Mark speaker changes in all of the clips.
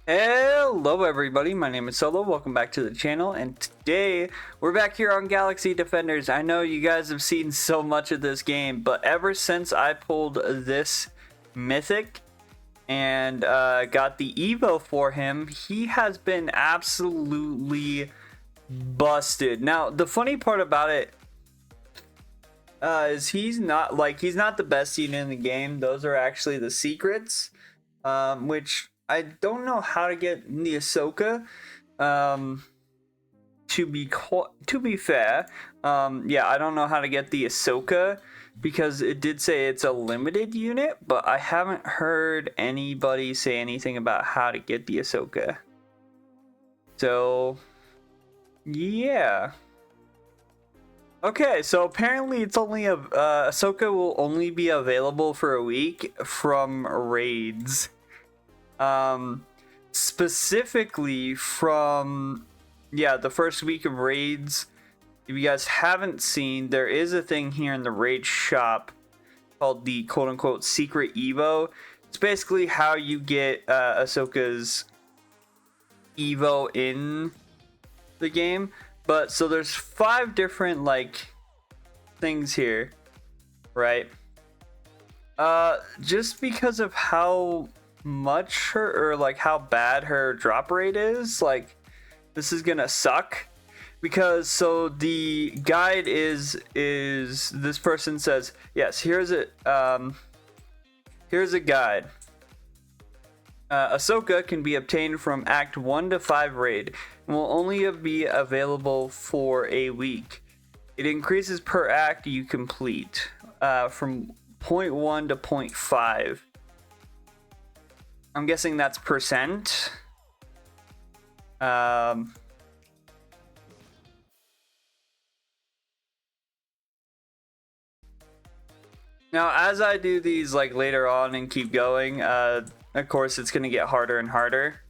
Speaker 1: Hello everybody, my name is Solo, welcome back to the channel, and today we're back here on Galaxy Defenders. I know you guys have seen so much of this game, but ever since I pulled this mythic and got the EVO for him, he has been absolutely busted. Now, the funny part about it is he's not the best unit in the game. Those are actually the secrets, which I don't know how to get the Ahsoka. To be fair, yeah, I don't know how to get the Ahsoka because it did say it's a limited unit, but I haven't heard anybody say anything about how to get the Ahsoka. So, yeah. Okay, so apparently it's only Ahsoka will only be available for a week from raids. Specifically from the first week of raids. If you guys haven't seen, there is a thing here in the raid shop called the quote-unquote secret EVO. It's basically how you get Ahsoka's EVO in the game. But so there's 5 different things here, right? Just because of how much how bad her drop rate is, this is gonna suck. Because so the guide is this person says, yes, here's a guide. Ahsoka can be obtained from Act 1 to 5 raid and will only be available for a week. It increases per act you complete, from 0.1 to 0.5. I'm guessing that's percent. Now, as I do these later on and keep going, of course it's gonna get harder and harder.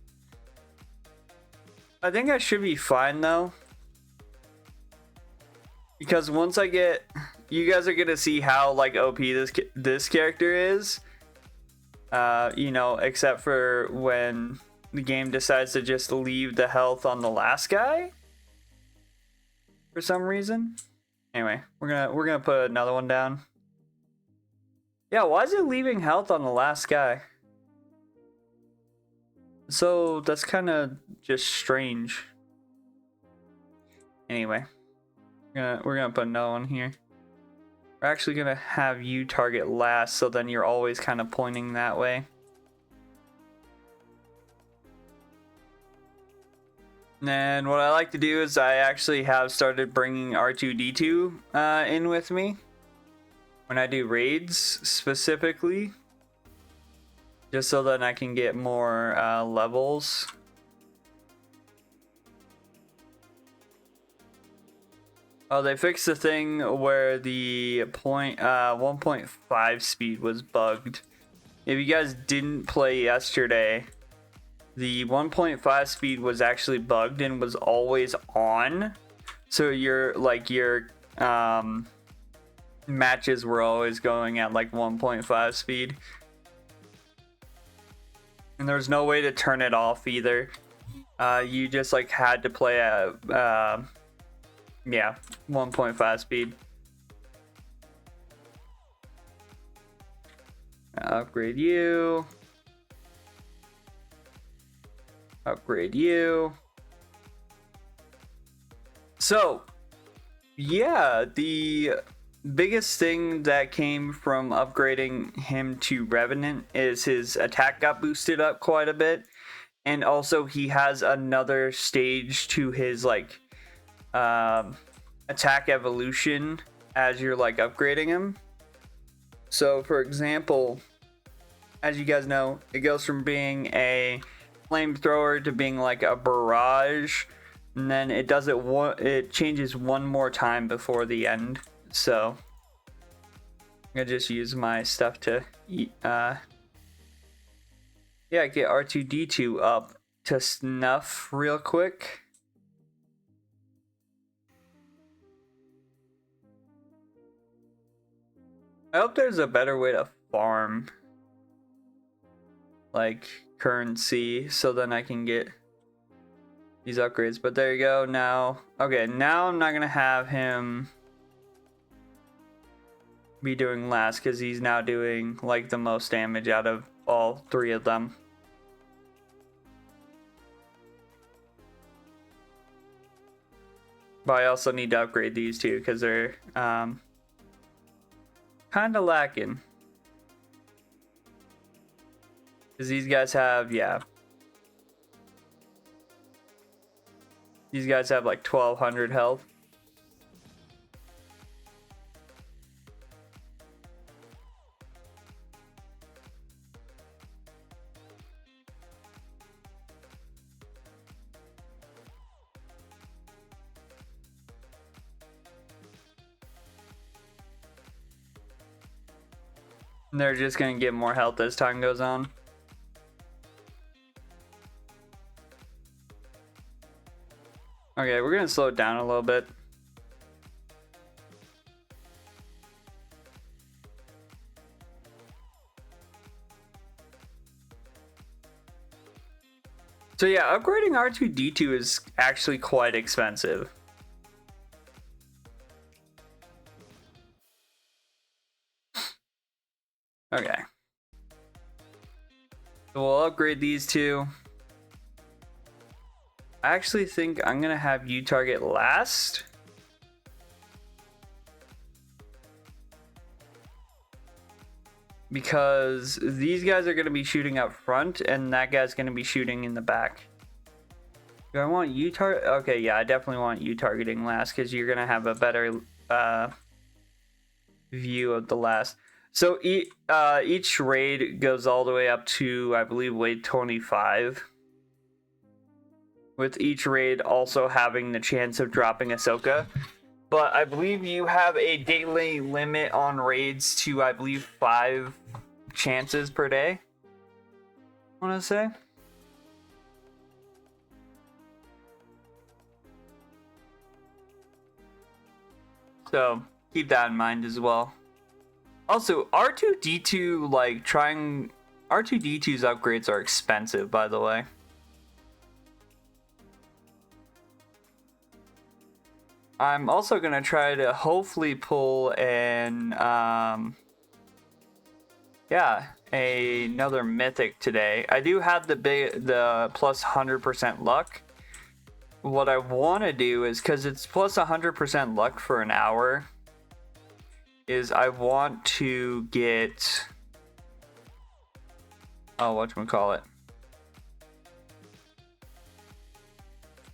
Speaker 1: I think I should be fine though, because once I get, you guys are gonna see how OP this character is. You know, except for when the game decides to just leave the health on the last guy for some reason. Anyway, we're gonna put another one down. Yeah, why is it leaving health on the last guy? So that's kind of just strange. Anyway, we're gonna put another one here. We're actually gonna have you target last, so then you're always kind of pointing that way. And what I like to do is I actually have started bringing R2-D2 in with me when I do raids specifically, just so that I can get more levels. Oh, they fixed the thing where the 1.5 speed was bugged. If you guys didn't play yesterday, the 1.5 speed was actually bugged and was always on. So your matches were always going at 1.5 speed. And there's no way to turn it off either. You just had to play at 1.5 speed. Upgrade you. Upgrade you. So, yeah, the biggest thing that came from upgrading him to Revenant is his attack got boosted up quite a bit. And also he has another stage to his attack evolution as you're upgrading him. So for example, as you guys know, it goes from being a flamethrower to being a barrage, and then it does it changes one more time before the end. So I'm gonna just use my stuff to get R2-D2 up to snuff real quick. I hope there's a better way to farm. currency so then I can get these upgrades. But there you go. Now, okay, now I'm not gonna have him be doing last because he's now doing like the most damage out of all three of them. But I also need to upgrade these two because they're kind of lacking. Because these guys have, yeah. These guys have like 1200 health. And they're just going to get more health as time goes on. Okay, we're going to slow it down a little bit. So yeah, upgrading R2-D2 is actually quite expensive. Okay. So we'll upgrade these two. I actually think I'm gonna have you target last. Because these guys are gonna be shooting up front and that guy's gonna be shooting in the back. Do I want you target? Okay, yeah, I definitely want you targeting last because you're gonna have a better view of the last. So each raid goes all the way up to, I believe, wave 25. With each raid also having the chance of dropping Ahsoka. But I believe you have a daily limit on raids to, I believe, 5 chances per day. I want to say. So keep that in mind as well. Also, R2-D2, like, R2-D2's upgrades are expensive, by the way. I'm also going to try to hopefully pull another mythic today. I do have the plus 100% luck. What I want to do is, because it's plus 100% luck for an hour, is I want to get, whatchamacallit,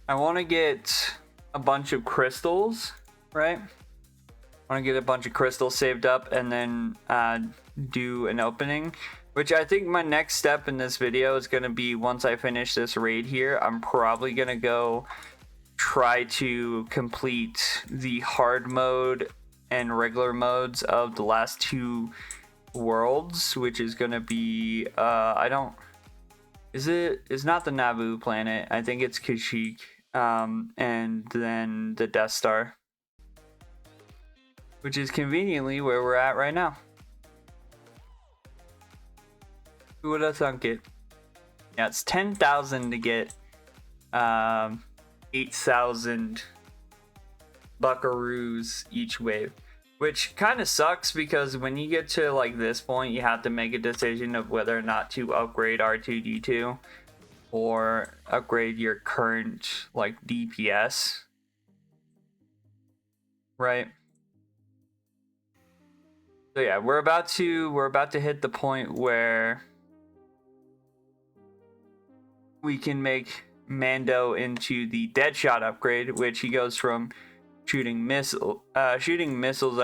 Speaker 1: I want to get a bunch of crystals, right? I want to get a bunch of crystals saved up and then do an opening, which I think my next step in this video is going to be, once I finish this raid here, I'm probably going to go try to complete the hard mode and regular modes of the last 2 worlds, which is going to be it's not the Naboo planet, I think it's Kashyyyk, and then the Death Star, which is conveniently where we're at right now. Who would have thunk it? Yeah, it's 10,000 to get 8,000 buckaroos each wave, which kind of sucks because when you get to like this point, you have to make a decision of whether or not to upgrade R2-D2 or upgrade your current like DPS, right? So yeah, we're about to hit the point where we can make Mando into the Deadshot upgrade, which he goes from shooting missiles, I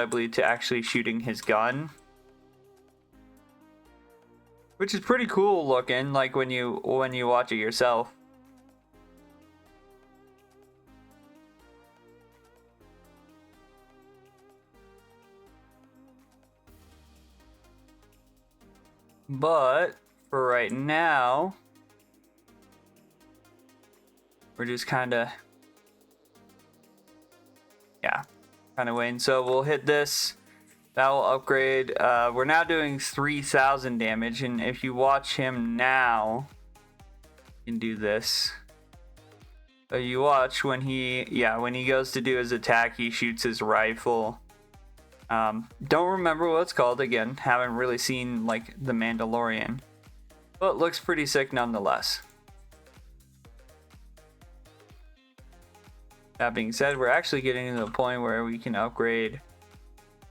Speaker 1: believe, to actually shooting his gun, which is pretty cool looking, like when you watch it yourself. But for right now, we're just kind of waiting. So we'll hit this. That will upgrade. We're now doing 3,000 damage, and if you watch him now, can do this. So you watch when he goes to do his attack, he shoots his rifle. Don't remember what it's called again. Haven't really seen like the Mandalorian, but looks pretty sick nonetheless. That being said, we're actually getting to the point where we can upgrade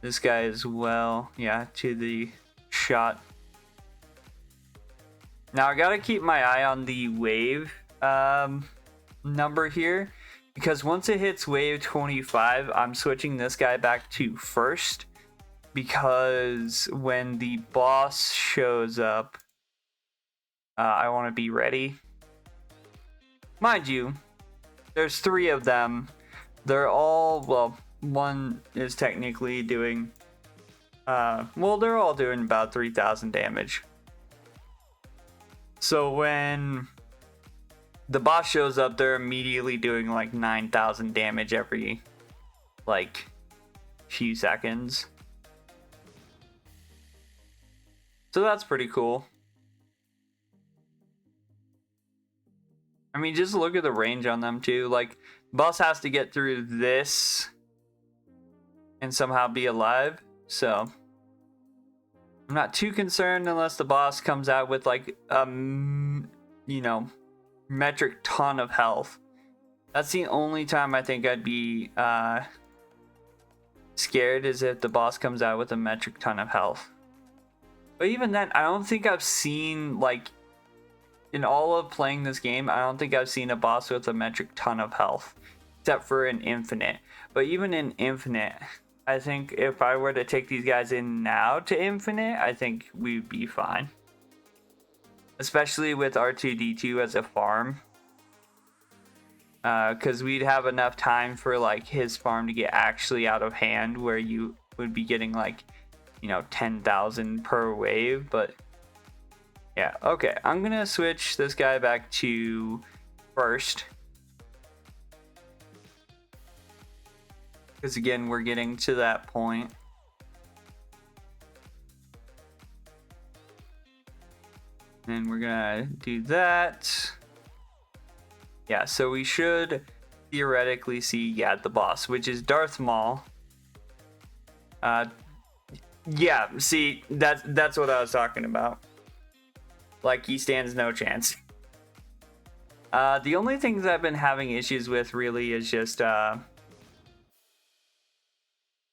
Speaker 1: this guy as well. Yeah, to the shot. Now I gotta keep my eye on the wave number here, because once it hits wave 25, I'm switching this guy back to first, because when the boss shows up, I want to be ready. Mind you, there's 3 of them. They're all, well, one is technically doing, they're all doing about 3,000 damage. So when the boss shows up, they're immediately doing like 9,000 damage every like few seconds. So that's pretty cool. I mean, just look at the range on them too. Like, boss has to get through this and somehow be alive. So I'm not too concerned unless the boss comes out with like metric ton of health. That's the only time I think I'd be scared, is if the boss comes out with a metric ton of health. But even then, I don't think I've seen, like, in all of playing this game, I don't think I've seen a boss with a metric ton of health, except for in Infinite. But even in Infinite, I think if I were to take these guys in now to Infinite, I think we'd be fine. Especially with R2-D2 as a farm. Because we'd have enough time for like his farm to get actually out of hand, where you would be getting like, 10,000 per wave. But yeah, okay. I'm going to switch this guy back to first. Because again, we're getting to that point. And we're gonna do that. Yeah, so we should theoretically see, the boss, which is Darth Maul. Yeah, see, that's what I was talking about. Like, he stands no chance. The only things I've been having issues with really is just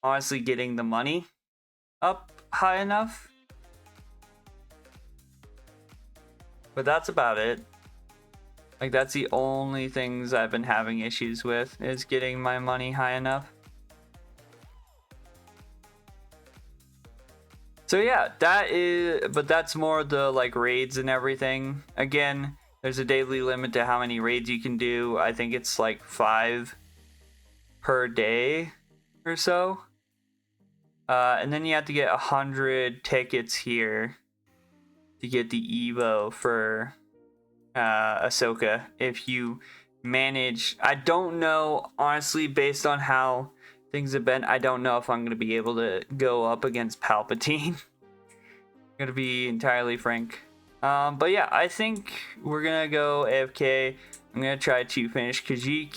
Speaker 1: honestly getting the money up high enough. But that's about it. Like, that's the only things I've been having issues with, is getting my money high enough. So yeah, that's more the like raids and everything. Again, there's a daily limit to how many raids you can do. I think it's like 5 per day or so. And then you have to get 100 tickets here to get the EVO for Ahsoka. If you manage, I don't know, honestly, based on how things have been, I don't know if I'm going to be able to go up against Palpatine. I'm going to be entirely frank. But yeah, I think we're going to go AFK. I'm going to try to finish Kashyyyk,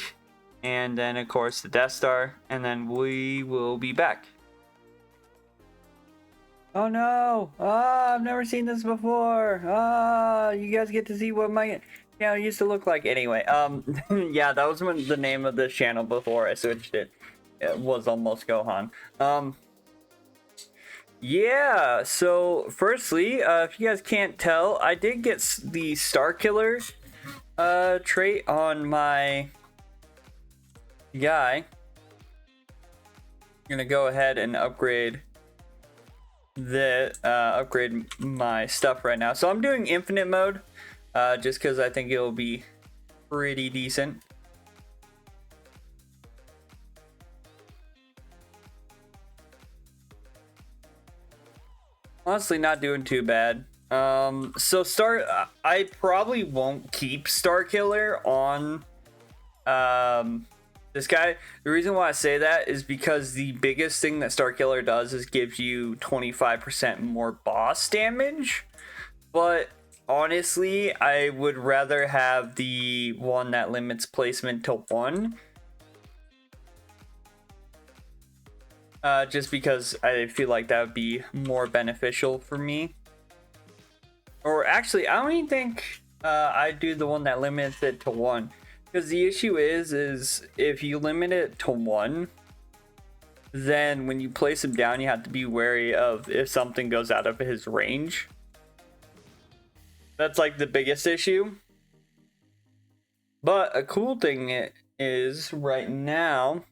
Speaker 1: and then of course the Death Star, and then we will be back. Oh no! I've never seen this before. You guys get to see what my channel used to look like. Anyway, yeah, that was the name of this channel before I switched it. It was almost Gohan. Yeah, so firstly, if you guys can't tell, I did get the Star Killer trait on my guy. I'm gonna go ahead and upgrade my stuff right now. So I'm doing infinite mode, just because I think it'll be pretty decent. Honestly, not doing too bad. So I probably won't keep Star Killer on this guy. The reason why I say that is because the biggest thing that Star Killer does is gives you 25% more boss damage. But honestly, I would rather have the one that limits placement to 1. Just because I feel like that would be more beneficial for me. Or actually, I don't even think I'd do the one that limits it to 1. Because the issue is if you limit it to 1, then when you place him down, you have to be wary of if something goes out of his range. That's like the biggest issue. But a cool thing is right now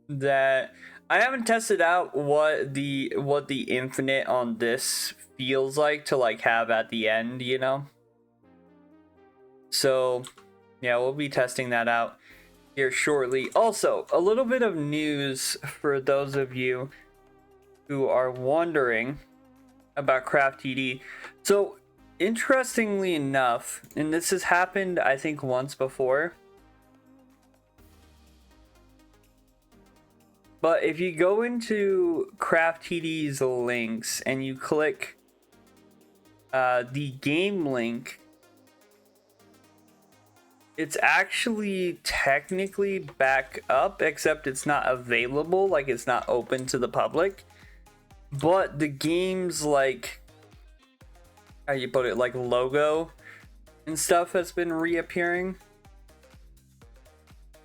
Speaker 1: that I haven't tested out what the infinite on this feels like to like have at the end, you know? So yeah, we'll be testing that out here shortly. Also, a little bit of news for those of you who are wondering about Craft TD. So interestingly enough, and this has happened I think once before, but if you go into Craft TD's links and you click the game link, it's actually technically back up, except it's not available, like it's not open to the public. But the game's like, how you put it, like logo and stuff has been reappearing.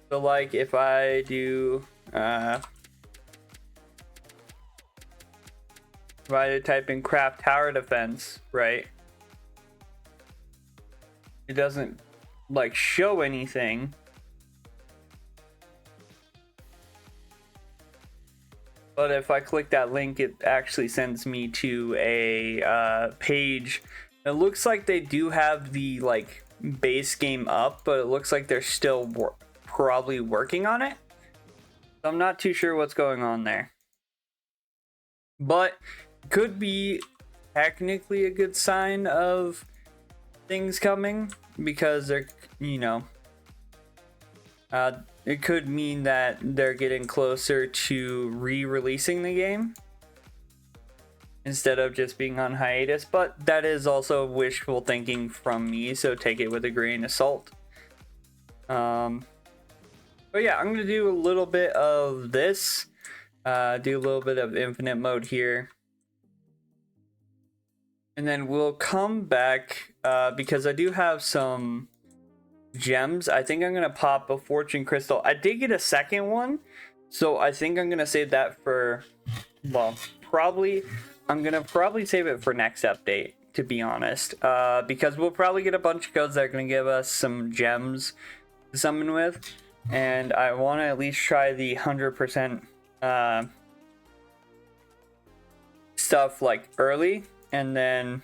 Speaker 1: So like if I do if I type in craft tower defense, right, it doesn't like show anything, but if I click that link, it actually sends me to a page. It looks like they do have the like base game up, but it looks like they're still probably working on it. So I'm not too sure what's going on there, but could be technically a good sign of things coming, because they're, you know, it could mean that they're getting closer to re-releasing the game instead of just being on hiatus. But that is also wishful thinking from me, so take it with a grain of salt. But yeah, I'm gonna do a little bit of this, do a little bit of infinite mode here, and then we'll come back because I do have some gems. I think I'm gonna pop a fortune crystal. I did get a second one, so I think I'm gonna save that for, well, I'm gonna probably save it for next update, to be honest, because we'll probably get a bunch of codes that are gonna give us some gems to summon with, and I want to at least try the 100% stuff like early, and then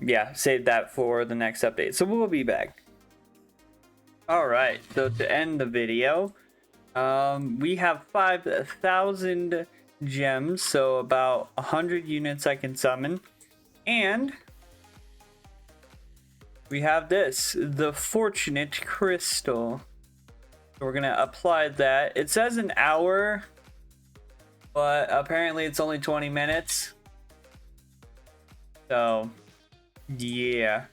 Speaker 1: yeah, save that for the next update. So we'll be back. All right, so to end the video, we have 5,000 gems, so about 100 units I can summon, and we have this, the fortunate crystal. So we're gonna apply that. It says an hour, but apparently it's only 20 minutes. So yeah.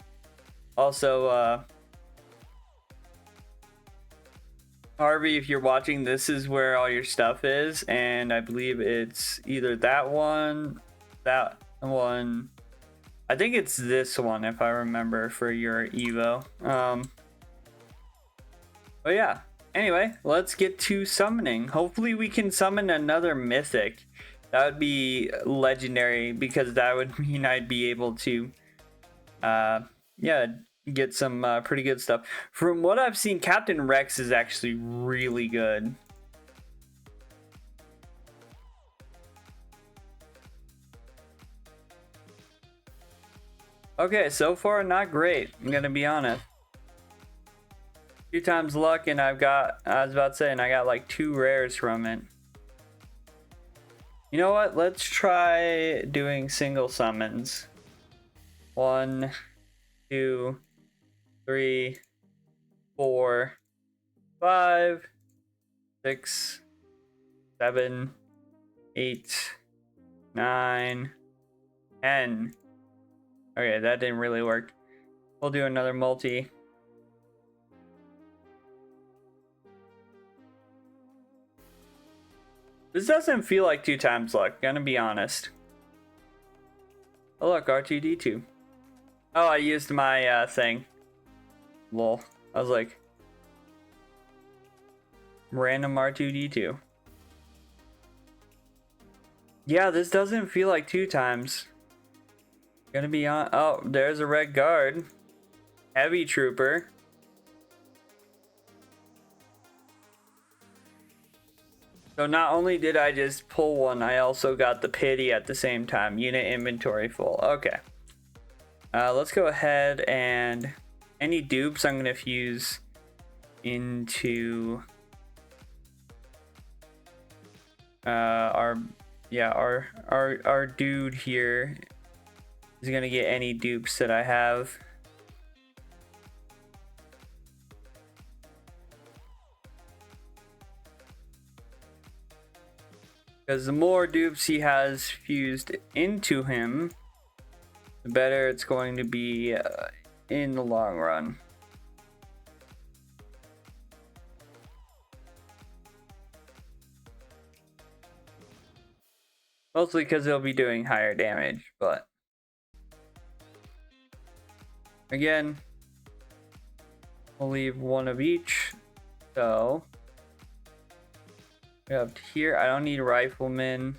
Speaker 1: Also, Harvey, if you're watching, this is where all your stuff is, and I believe it's either that one. I think it's this one, if I remember, for your EVO. But yeah. Anyway, let's get to summoning. Hopefully we can summon another mythic. That would be legendary, because that would mean I'd be able to yeah, get some pretty good stuff. From what I've seen, Captain Rex is actually really good. Okay, so far not great, I'm gonna be honest. 2 times luck, and I was about to say, and I got like 2 rares from it. You know what? Let's try doing single summons. 1, 2, 3, 4, 5, 6, 7, 8, 9, 10. Okay, that didn't really work. We'll do another multi. This doesn't feel like 2 times luck, gonna be honest. Oh look, R2D2. Oh, I used my thing. Lol. I was like, random R2D2. Yeah, this doesn't feel like 2 times. Gonna be on. Oh, there's a red guard. Heavy trooper. So not only did I just pull one, I also got the pity at the same time. Unit inventory full. Okay. Let's go ahead and any dupes I'm gonna fuse into our dude here is gonna get any dupes that I have. Because the more dupes he has fused into him, the better it's going to be in the long run. Mostly because they'll be doing higher damage, but again, we'll leave one of each. So up here, I don't need riflemen.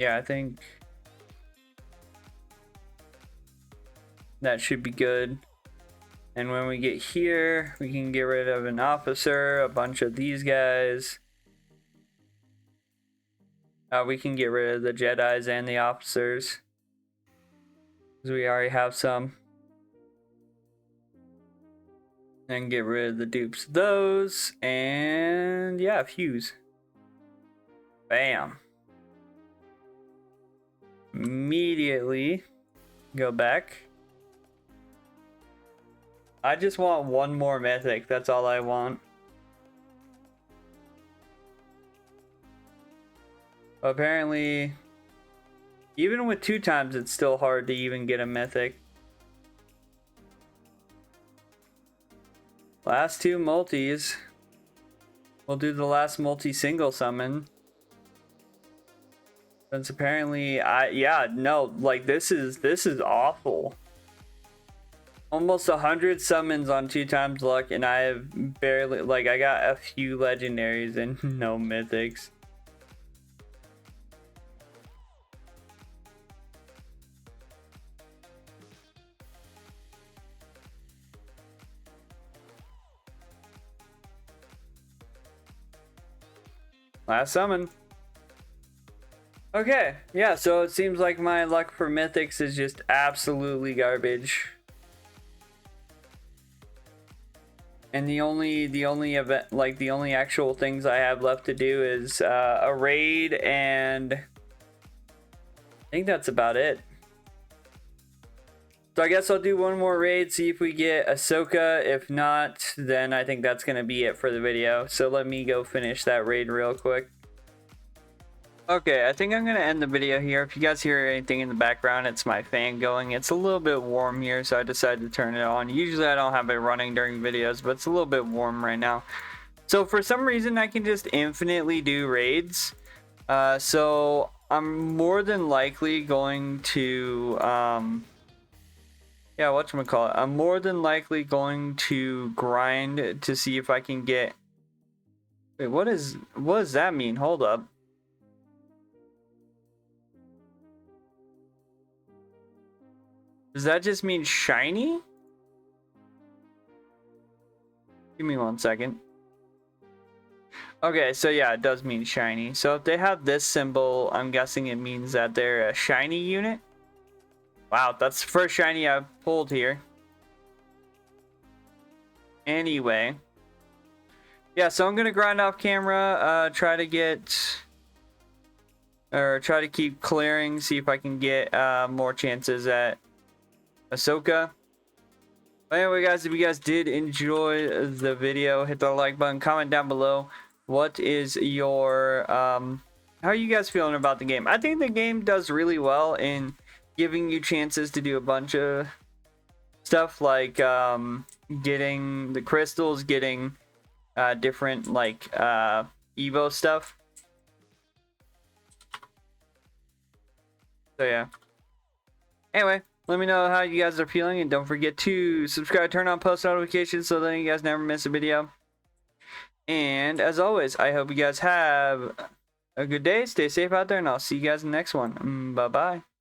Speaker 1: Yeah, I think that should be good. And when we get here, we can get rid of an officer, a bunch of these guys. We can get rid of the Jedis and the officers, because we already have some. And get rid of the dupes of those, and yeah, fuse. Bam. Immediately go back. I just want one more mythic, that's all I want. Apparently, even with 2 times, it's still hard to even get a mythic. Last 2 multis. We'll do the last multi single summon. Since apparently like this is awful. Almost 100 summons on 2 times luck, and I have barely, like, I got a few legendaries and no mythics. Last summon. Okay, yeah, so it seems like my luck for mythics is just absolutely garbage. And the only event, like the only actual things I have left to do is a raid, and I think that's about it. So I guess I'll do one more raid, see if we get Ahsoka. If not, then I think that's gonna be it for the video. So let me go finish that raid real quick. Okay, I think I'm gonna end the video here. If you guys hear anything in the background, it's my fan going. It's a little bit warm here, so I decided to turn it on. Usually I don't have it running during videos, but it's a little bit warm right now. So for some reason, I can just infinitely do raids. So I'm more than likely going to, yeah, whatchamacallit, I'm more than likely going to grind to see if I can get, wait, what does that mean? Hold up. Does that just mean shiny? Give me 1 second. Okay, so yeah, it does mean shiny. So if they have this symbol, I'm guessing it means that they're a shiny unit. Wow, that's the first shiny I've pulled here. Anyway. Yeah, so I'm gonna grind off camera, try to keep clearing, see if I can get more chances at Ahsoka. But anyway, guys, if you guys did enjoy the video, hit the like button, comment down below what is your how are you guys feeling about the game? I think the game does really well in giving you chances to do a bunch of stuff like getting the crystals, getting different like EVO stuff. So yeah. Anyway, let me know how you guys are feeling, and don't forget to subscribe, turn on post notifications so that you guys never miss a video. And as always, I hope you guys have a good day, stay safe out there, and I'll see you guys in the next one. Bye bye.